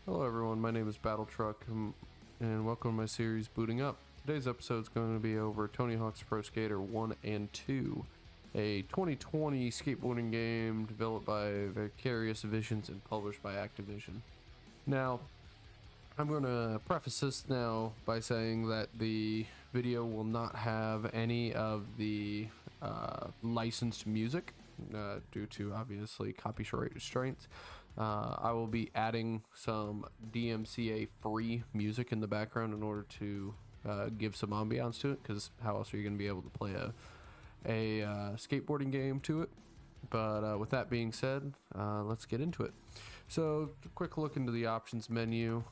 Hello everyone, my name is BattleTruck, and welcome to my series Booting Up. Today's episode is going to be over Tony Hawk's Pro Skater 1 and 2, a 2020 skateboarding game developed by Vicarious Visions and published by Activision. Now, I'm going to preface this now by saying that the video will not have any of the licensed music due to obviously copyright restraints. I will be adding some DMCA free music in the background in order to give some ambiance to it, because how else are you going to be able to play a skateboarding game to it? But with that being said, let's get into it. So, a quick look into the options menu.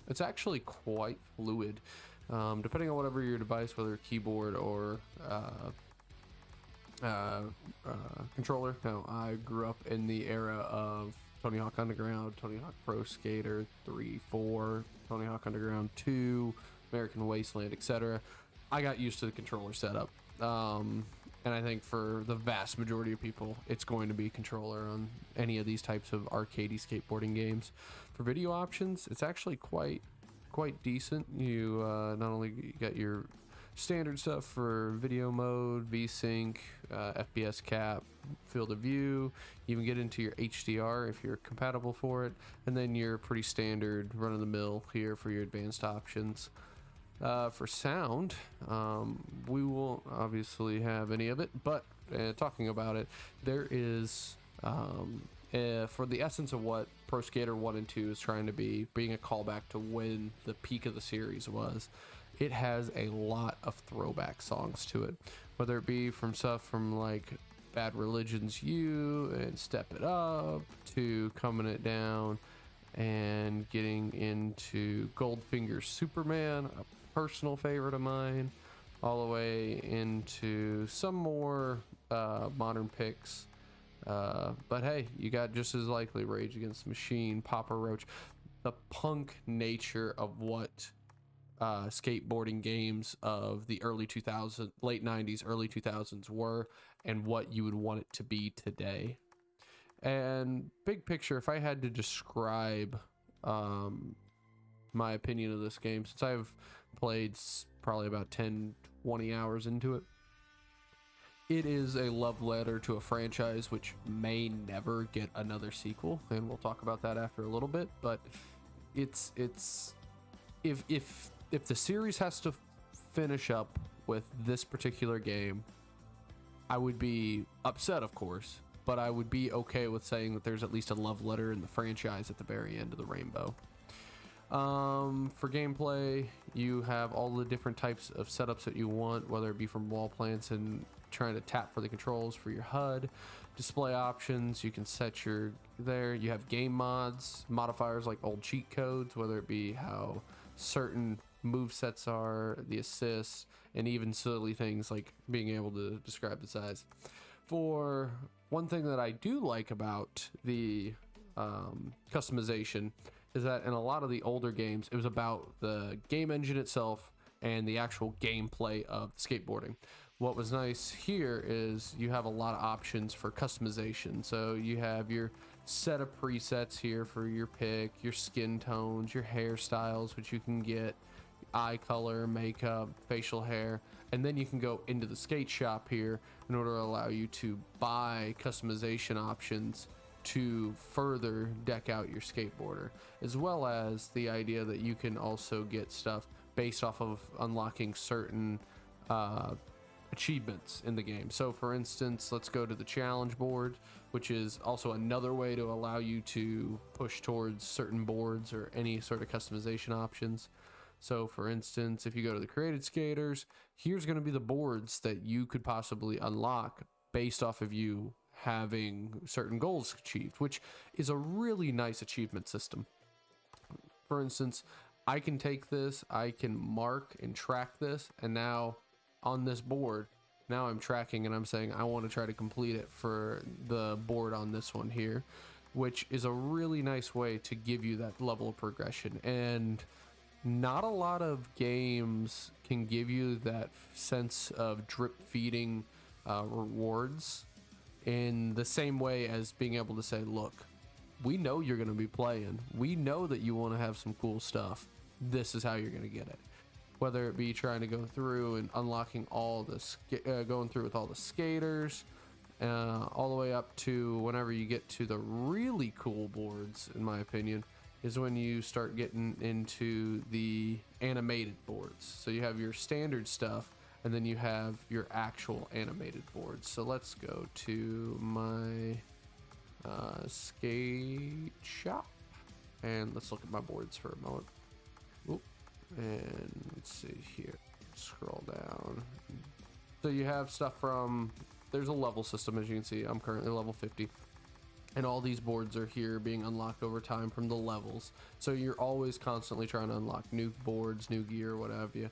It's actually quite fluid, depending on whatever your device, whether keyboard or controller. Now, I grew up in the era of Tony Hawk Underground, Tony Hawk Pro Skater 3, 4, Tony Hawk Underground 2, American Wasteland, etc. I got used to the controller setup. And I think for the vast majority of people, it's going to be controller on any of these types of arcadey skateboarding games. For video options, it's actually quite decent. You not only got your standard stuff for video mode, VSync, FPS cap, field of view, you even get into your HDR if you're compatible for it, and then your pretty standard run-of-the-mill here for your advanced options. For sound, we won't obviously have any of it, but talking about it, there is, for the essence of what Pro Skater 1 and 2 is trying to be, being a callback to when the peak of the series was, it has a lot of throwback songs to it, whether it be from stuff from like Bad Religion's You and Step It Up to Coming It Down and getting into Goldfinger's Superman, a personal favorite of mine, all the way into some more modern picks. But hey, you got just as likely Rage Against the Machine, Papa Roach, the punk nature of what skateboarding games of the early 2000s, late 90s, early 2000s were, and what you would want it to be today. And big picture, if I had to describe my opinion of this game, since I've played probably about 10-20 hours into it, it is a love letter to a franchise which may never get another sequel, and we'll talk about that after a little bit. But it's if the series has to finish up with this particular game, I would be upset, of course, but I would be okay with saying that there's at least a love letter in the franchise at the very end of the rainbow. For gameplay, you have all the different types of setups that you want, whether it be from wall plants and trying to tap for the controls for your HUD, display options, you can set your there. You have game mods, modifiers like old cheat codes, whether it be how certain move sets are, the assists, and even silly things like being able to describe the size. For one thing that I do like about the customization is that in a lot of the older games, it was about the game engine itself and the actual gameplay of skateboarding. What was nice here is you have a lot of options for customization. So you have your set of presets here for your pick, your skin tones, your hairstyles, which you can get, eye color, makeup, facial hair, and then you can go into the skate shop here in order to allow you to buy customization options to further deck out your skateboarder, as well as the idea that you can also get stuff based off of unlocking certain achievements in the game. So for instance, let's go to the challenge board, which is also another way to allow you to push towards certain boards or any sort of customization options. So for instance, if you go to the created skaters, here's going to be the boards that you could possibly unlock based off of you having certain goals achieved, which is a really nice achievement system. For instance, I can take this, I can mark and track this, and now on this board, now I'm tracking and I'm saying I want to try to complete it for the board on this one here, which is a really nice way to give you that level of progression. And not a lot of games can give you that sense of drip feeding rewards in the same way as being able to say, look, we know you're going to be playing. We know that you want to have some cool stuff. This is how you're going to get it. Whether it be trying to go through and unlocking all the going through with all the skaters, all the way up to whenever you get to the really cool boards, in my opinion, is when you start getting into the animated boards. So you have your standard stuff, and then you have your actual animated boards. So let's go to my skate shop, and let's look at my boards for a moment. Oop. And let's see here, scroll down. So you have stuff from, there's a level system, as you can see. I'm currently level 50, and all these boards are here being unlocked over time from the levels. So you're always constantly trying to unlock new boards, new gear, what have you.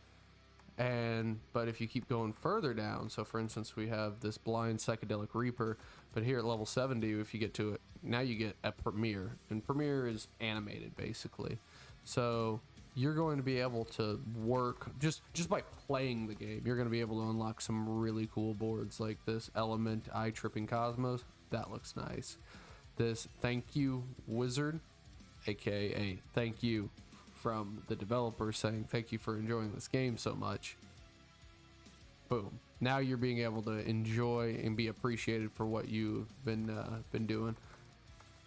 But if you keep going further down, so for instance, we have this blind psychedelic reaper, but here at level 70, if you get to it, now you get a premiere, and premiere is animated basically. So you're going to be able to work just by playing the game. You're going to be able to unlock some really cool boards like this Element Eye Tripping Cosmos. That looks nice. This Thank You Wizard, aka thank you from the developer, saying thank you for enjoying this game so much. Boom. Now you're being able to enjoy and be appreciated for what you've been doing.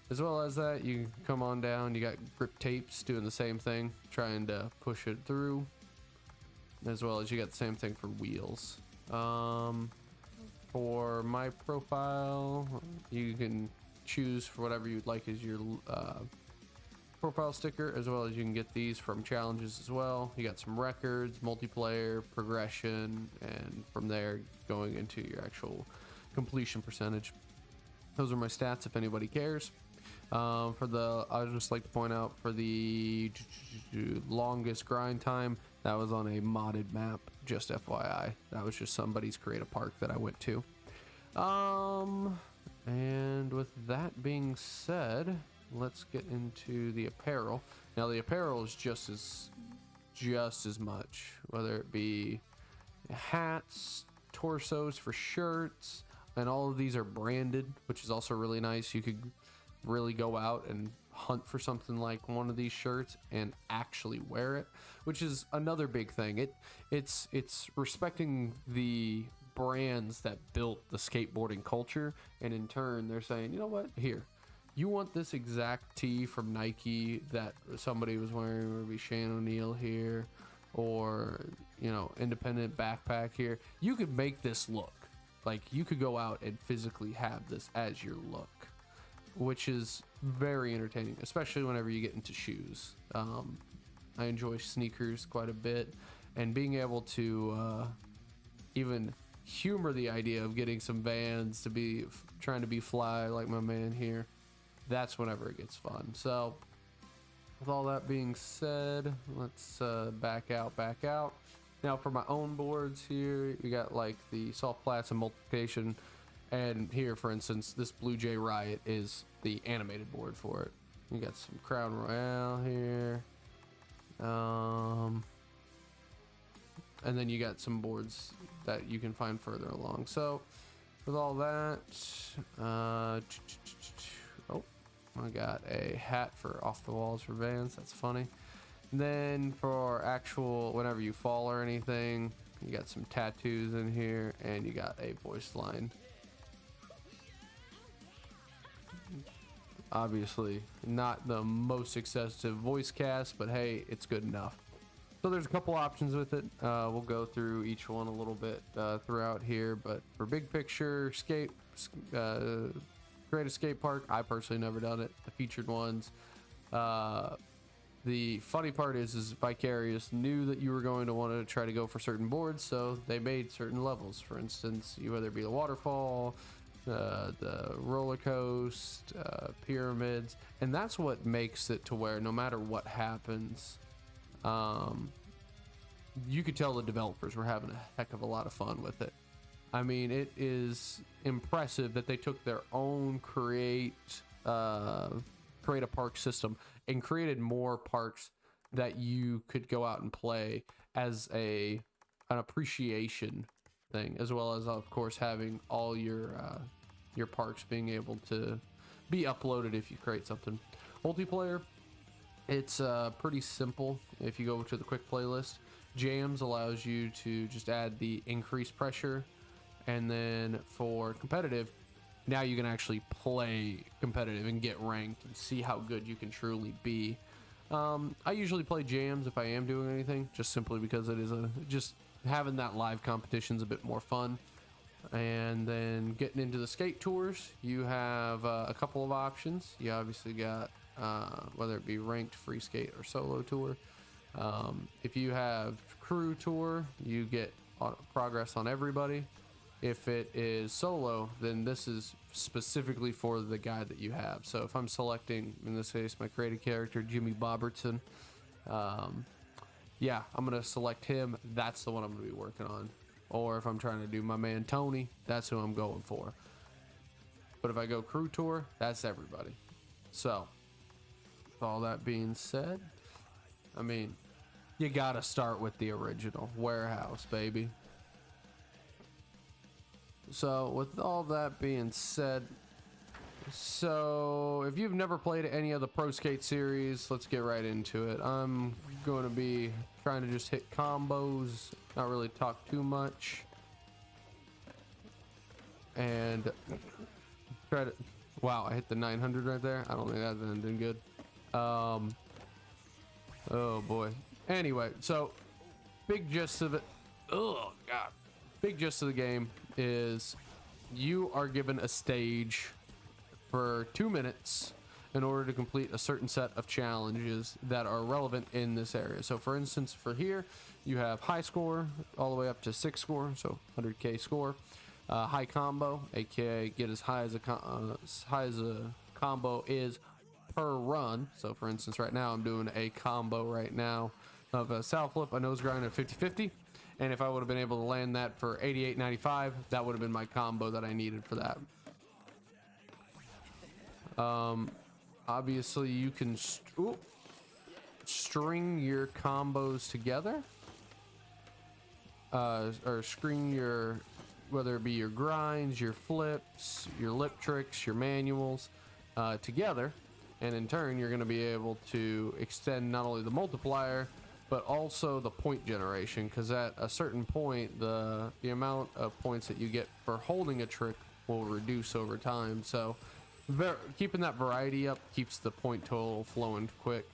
As well as that, you come on down, you got grip tapes doing the same thing, trying to push it through. As well as you got the same thing for wheels. For my profile, you can choose for whatever you'd like as your profile sticker, as well as you can get these from challenges as well. You got some records, multiplayer, progression, and from there going into your actual completion percentage. Those are my stats if anybody cares. I would just like to point out for the longest grind time, that was on a modded map, just FYI. That was just somebody's create a park that I went to. And with that being said, let's get into the apparel. Now the apparel is just as much, whether it be hats, torsos for shirts, and all of these are branded, which is also really nice. You could really go out and hunt for something like one of these shirts and actually wear it, which is another big thing. It's respecting the brands that built the skateboarding culture, and in turn they're saying, you know what, here, you want this exact tee from Nike that somebody was wearing, or be Shane O'Neill here, or you know, independent backpack here, you could make this look like you could go out and physically have this as your look, which is very entertaining, especially whenever you get into shoes. I enjoy sneakers quite a bit, and being able to even humor the idea of getting some Vans to be trying to be fly like my man here, that's whenever it gets fun. So with all that being said, let's back out. Now for my own boards here, you got like the soft plats and multiplication. And here, for instance, this Blue Jay Riot is the animated board for it. You got some Crown Royale here. And then you got some boards that you can find further along. So with all that, oh, I got a hat for Off the Walls for Vans. That's funny. And then for actual, whenever you fall or anything, you got some tattoos in here, and you got a voice line. Obviously not the most excessive voice cast, but hey, it's good enough. So there's a couple options with it. We'll go through each one a little bit throughout here, but for big picture create a skate park, I personally never done it. The featured ones, the funny part is Vicarious knew that you were going to want to try to go for certain boards, so they made certain levels. For instance, you whether it be the waterfall, the roller coaster, pyramids, and that's what makes it to where no matter what happens, you could tell the developers were having a heck of a lot of fun with it. I mean, it is impressive that they took their own create a park system and created more parks that you could go out and play as an appreciation thing, as well as of course having all your parks being able to be uploaded if you create something. Multiplayer, it's pretty simple. If you go to the quick playlist, jams allows you to just add the increased pressure, and then for competitive, now you can actually play competitive and get ranked and see how good you can truly be. I usually play jams if I am doing anything, just simply because it is just having that live competition's a bit more fun. And then getting into the skate tours, you have a couple of options. You obviously got whether it be ranked, free skate, or solo tour. If you have crew tour, you get progress on everybody. If it is solo, then this is specifically for the guy that you have. So if I'm selecting, in this case, my created character, Jimmy Bobertson, yeah, I'm going to select him. That's the one I'm going to be working on. Or if I'm trying to do my man Tony, that's who I'm going for. But if I go crew tour, that's everybody. So, with all that being said, I mean, you got to start with the original warehouse, baby. So with all that being said, so if you've never played any of the Pro Skate series, let's get right into it. I'm going to be trying to just hit combos, not really talk too much, and try to, wow, I hit the 900 right there. I don't think that ended good. Oh boy. Anyway, so big gist of it, oh god, big gist of the game is you are given a stage for 2 minutes in order to complete a certain set of challenges that are relevant in this area. So for instance, for here, you have high score all the way up to 6 score, so 100k score. High combo, aka get as high as a combo is per run. So for instance, right now I'm doing a combo right now of a south flip, a nose grind at 50-50. And if I would have been able to land that for 88.95, that would have been my combo that I needed for that. Obviously you can string your combos together, or string your, whether it be your grinds, your flips, your lip tricks, your manuals, together. And in turn, you're going to be able to extend not only the multiplier, but also the point generation, because at a certain point, the amount of points that you get for holding a trick will reduce over time. So keeping that variety up keeps the point total flowing quick.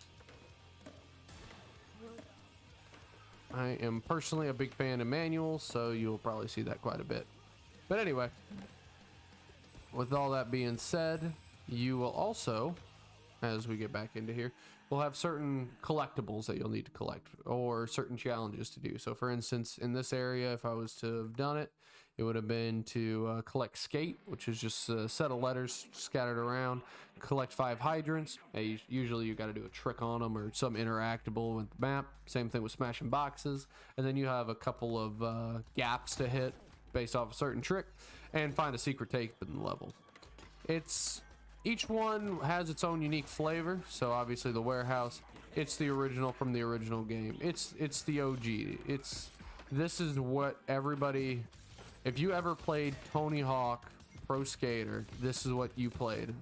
I am personally a big fan of manuals, so you'll probably see that quite a bit. But anyway, with all that being said, you will also, as we get back into here, we'll have certain collectibles that you'll need to collect, or certain challenges to do. So for instance, in this area, if I was to have done it, it would have been to collect skate, which is just a set of letters scattered around. Collect 5 hydrants. Usually you got to do a trick on them or some interactable with the map. Same thing with smashing boxes. And then you have a couple of gaps to hit based off a certain trick, and find a secret tape in the level. Each one has its own unique flavor. So obviously the warehouse, it's the original from the original game. It's the OG. This is what everybody, if you ever played Tony Hawk Pro Skater, this is what you played.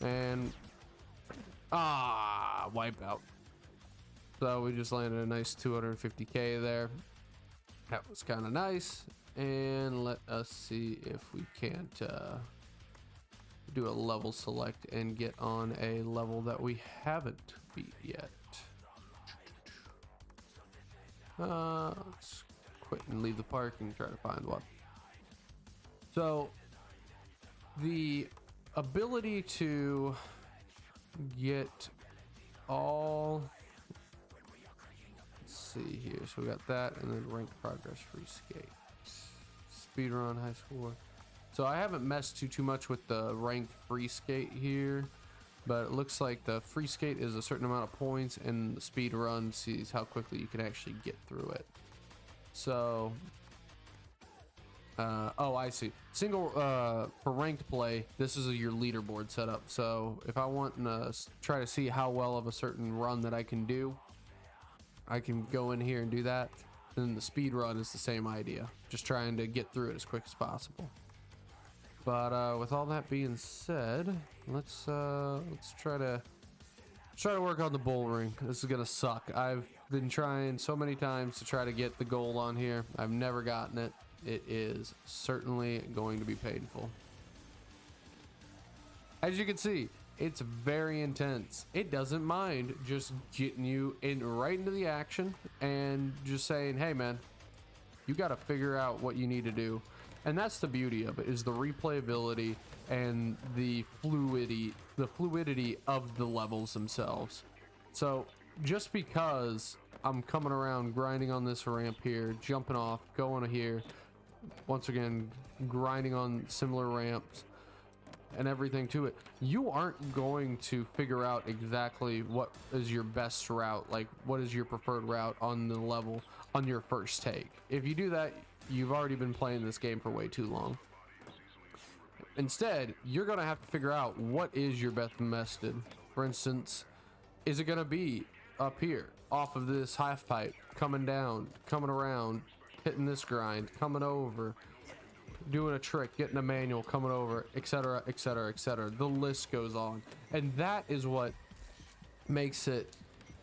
And wipeout. So we just landed a nice 250k there. That was kind of nice. And let us see if we can't do a level select and get on a level that we haven't beat yet. Let's quit and leave the park and try to find one. So the ability to get all, let's see here, so we got that, and then ranked progress, free skate, speedrun, high score. So I haven't messed too much with the ranked free skate here, but it looks like the free skate is a certain amount of points, and the speed run sees how quickly you can actually get through it. So oh, I see. Single for ranked play, this is your leaderboard setup. So if I want to try to see how well of a certain run that I can do, I can go in here and do that. And the speed run is the same idea, just trying to get through it as quick as possible. But with all that being said, let's try to work on the bull ring. This is gonna suck. I've been trying so many times to try to get the gold on here. I've never gotten it. It is certainly going to be painful. As you can see, it's very intense. It doesn't mind just getting you in right into the action and just saying, hey man, you got to figure out what you need to do. And that's the beauty of it, is the replayability and the fluidity of the levels themselves. So just because I'm coming around grinding on this ramp here, jumping off, going here, once again grinding on similar ramps and everything to it, you aren't going to figure out exactly what is your best route, like what is your preferred route on the level on your first take. If you do that, you've already been playing this game for way too long. Instead, you're gonna have to figure out what is your best method. For instance, is it gonna be up here off of this half pipe, coming down, coming around, hitting this grind, coming over, doing a trick, getting a manual, coming over, etc., etc., etc. The list goes on, and that is what makes it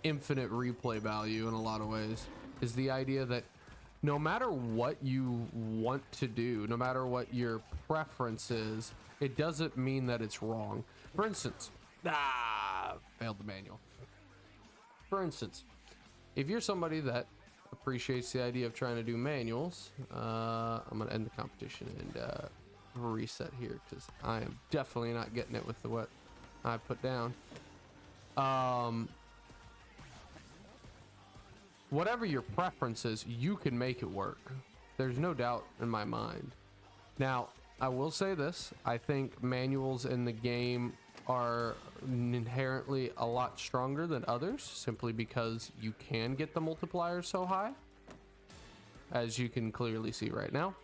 infinite replay value in a lot of ways, is the idea that no matter what you want to do, no matter what your preference is, it doesn't mean that it's wrong. For instance, failed the manual. For instance, if you're somebody that appreciates the idea of trying to do manuals, I'm gonna end the competition and reset here, because I am definitely not getting it with what I put down. Whatever your preference is, you can make it work. There's no doubt in my mind. Now, I will say this, I think manuals in the game are inherently a lot stronger than others, simply because you can get the multiplier so high, as you can clearly see right now.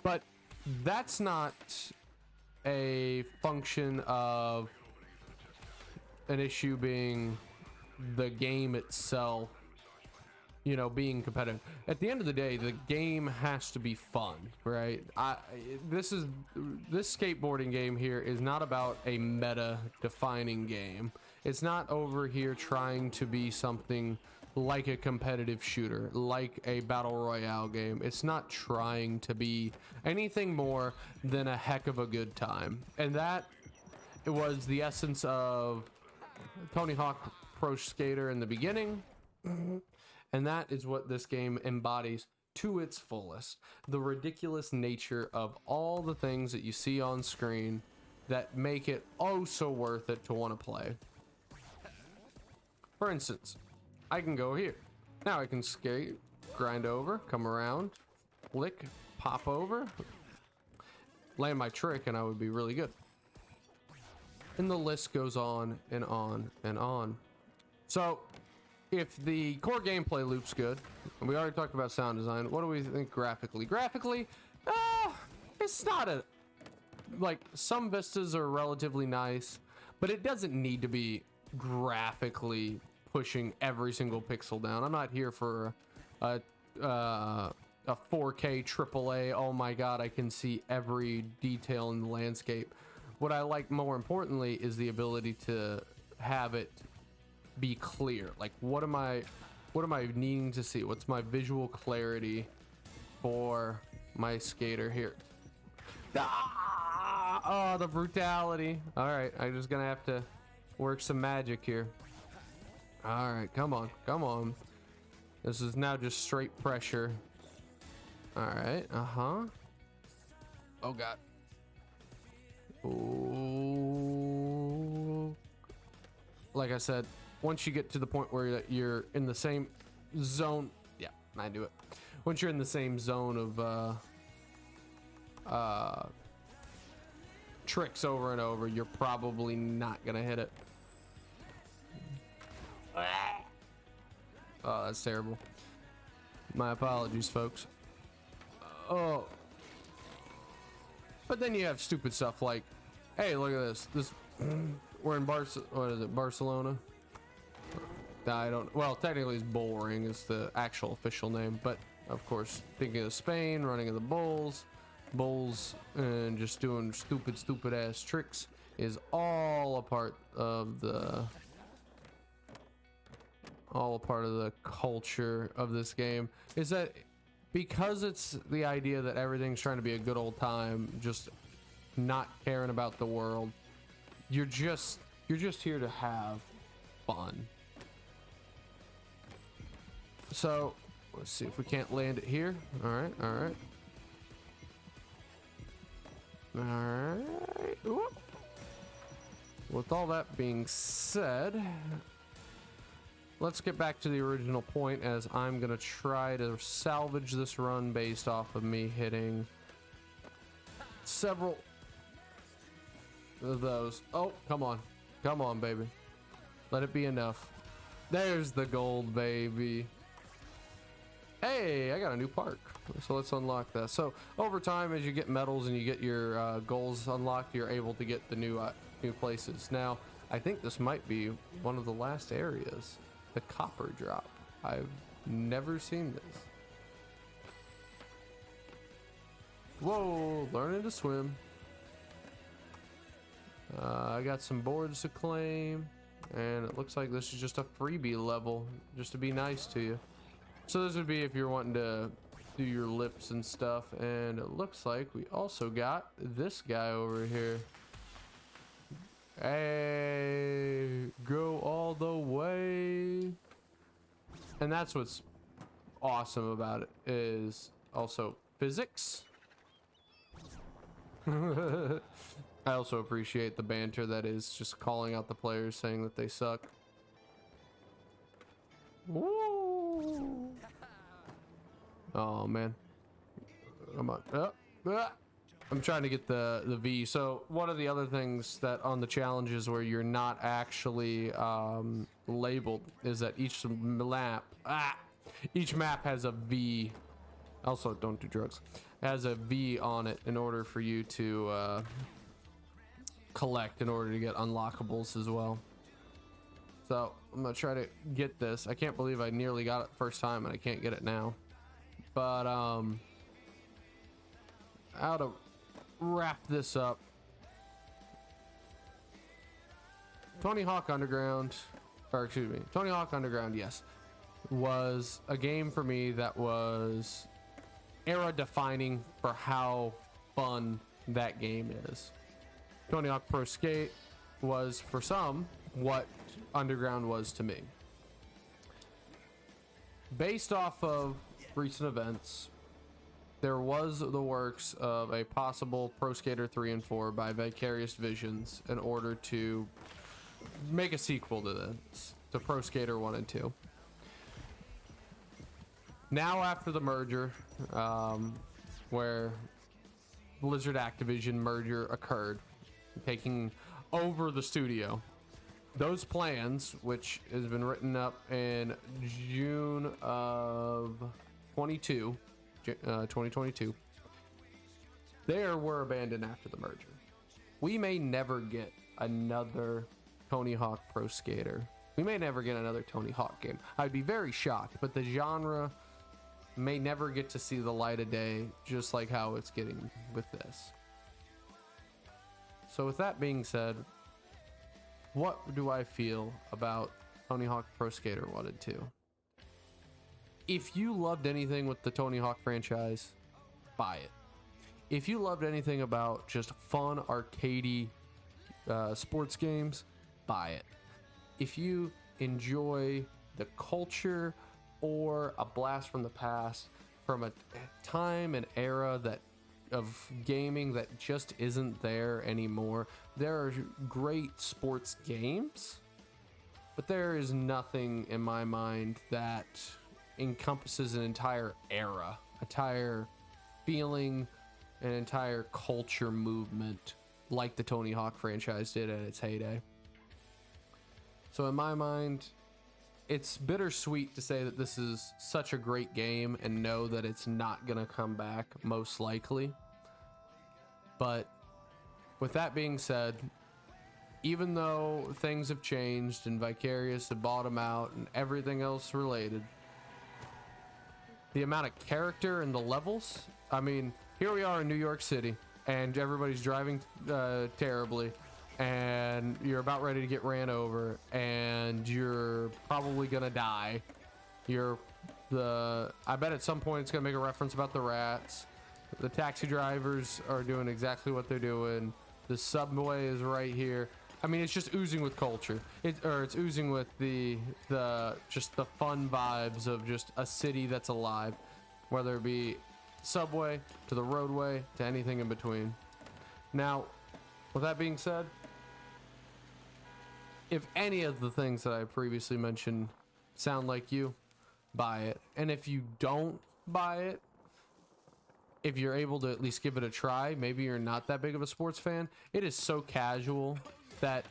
But that's not a function of an issue being the game itself, you know, being competitive. At the end of the day, the game has to be fun, right? This skateboarding game here is not about a meta defining game. It's not over here trying to be something like a competitive shooter, like a battle royale game. It's not trying to be anything more than a heck of a good time. And that it was the essence of Tony Hawk Pro Skater in the beginning. And that is what this game embodies to its fullest. The ridiculous nature of all the things that you see on screen that make it oh so worth it to want to play. For instance, I can go here. Now I can skate, grind over, come around, flick, pop over, land my trick, and I would be really good. And the list goes on and on and on. So if the core gameplay loop's good, and we already talked about sound design, what do we think graphically? Graphically, it's not a, like, some vistas are relatively nice, but it doesn't need to be graphically pushing every single pixel down. I'm not here for a 4K AAA, oh my god, I can see every detail in the landscape. What I like more importantly is the ability to have it be clear. Like, what am I needing to see? What's my visual clarity for my skater here? Oh, the brutality. All right, I'm just gonna have to work some magic here. All right, come on, come on. This is now just straight pressure. All right, oh god. Ooh. Like I said, once you get to the point where you're in the same zone, yeah, I do it. Once you're in the same zone of tricks over and over, you're probably not gonna hit it. Oh, that's terrible. My apologies, folks. Oh. But then you have stupid stuff like, hey, look at this. We're in Barcelona? I don't, well, technically it's Bullring is the actual official name, but of course, thinking of Spain, running of the bulls, bulls and just doing stupid ass tricks is all a part of the culture of this game. Is that because it's the idea that everything's trying to be a good old time, just not caring about the world. You're just here to have fun. So let's see if we can't land it here. All right. Whoop. With all that being said, let's get back to the original point, as I'm gonna try to salvage this run based off of me hitting several of those. Oh, come on, baby. Let it be enough. There's the gold, baby. Hey, I got a new park, so let's unlock that. So over time, as you get medals and you get your goals unlocked, you're able to get the new places. Now, I think this might be one of the last areas. The copper drop. I've never seen this. Whoa, learning to swim. I got some boards to claim, and it looks like this is just a freebie level, just to be nice to you. So this would be if you're wanting to do your lips and stuff, and it looks like we also got this guy over here. Hey, go all the way. And that's what's awesome about it, is also physics. I also appreciate the banter that is just calling out the players, saying that they suck. Woo. Oh man, come on. I'm trying to get the V. So one of the other things that on the challenges where you're not actually labeled is that each map has a V. Also, don't do drugs. Has a V on it in order for you to collect, in order to get unlockables as well. So I'm gonna try to get this. I can't believe I nearly got it the first time and I can't get it now. But how to wrap this up. Tony Hawk Underground, yes, was a game for me that was era defining for how fun that game is. Tony Hawk Pro Skate was for some what Underground was to me. Based off of recent events, there was the works of a possible Pro Skater 3 and 4 by Vicarious Visions in order to make a sequel to this, to Pro Skater 1 and 2. Now after the merger, where Blizzard Activision merger occurred, taking over the studio, those plans, which has been written up in June of 2022, they were abandoned after the merger. We may never get another Tony Hawk Pro Skater. We may never get another Tony Hawk game. I'd be very shocked, but the genre may never get to see the light of day, just like how it's getting with this. So with that being said, what do I feel about Tony Hawk Pro Skater 1 and 2? If you loved anything with the Tony Hawk franchise, buy it. If you loved anything about just fun, arcadey sports games, buy it. If you enjoy the culture or a blast from the past, from a time and era that of gaming that just isn't there anymore, there are great sports games, but there is nothing in my mind that encompasses an entire era, entire feeling, an entire culture movement like the Tony Hawk franchise did at its heyday. So in my mind, it's bittersweet to say that this is such a great game and know that it's not gonna come back, most likely. But with that being said, even though things have changed and Vicarious had bought them out and everything else related, the amount of character and the levels, I mean, here we are in New York City, and everybody's driving terribly, and you're about ready to get ran over, and you're probably gonna die. I bet at some point it's gonna make a reference about the rats. The taxi drivers are doing exactly what they're doing. The subway is right here. I mean, it's just oozing with culture. It's oozing with just the fun vibes of just a city that's alive, whether it be subway to the roadway to anything in between. Now, with that being said, if any of the things that I previously mentioned sound like you, buy it. And if you don't buy it, if you're able to at least give it a try, maybe you're not that big of a sports fan, it is so casual that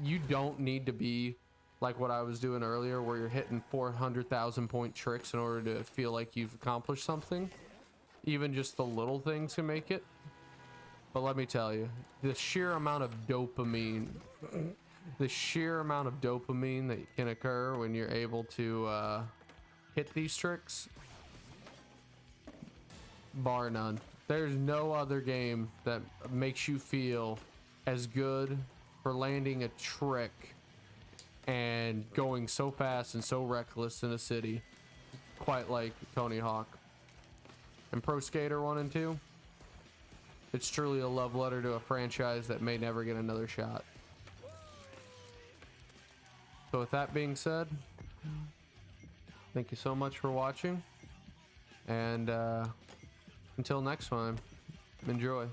you don't need to be like what I was doing earlier, where you're hitting 400,000 point tricks in order to feel like you've accomplished something. Even just the little things can make it. But let me tell you, the sheer amount of dopamine that can occur when you're able to hit these tricks, bar none. There's no other game that makes you feel as good for landing a trick and going so fast and so reckless in a city quite like Tony Hawk. And Pro Skater 1 and 2, it's truly a love letter to a franchise that may never get another shot. So with that being said, thank you so much for watching, and until next time, enjoy.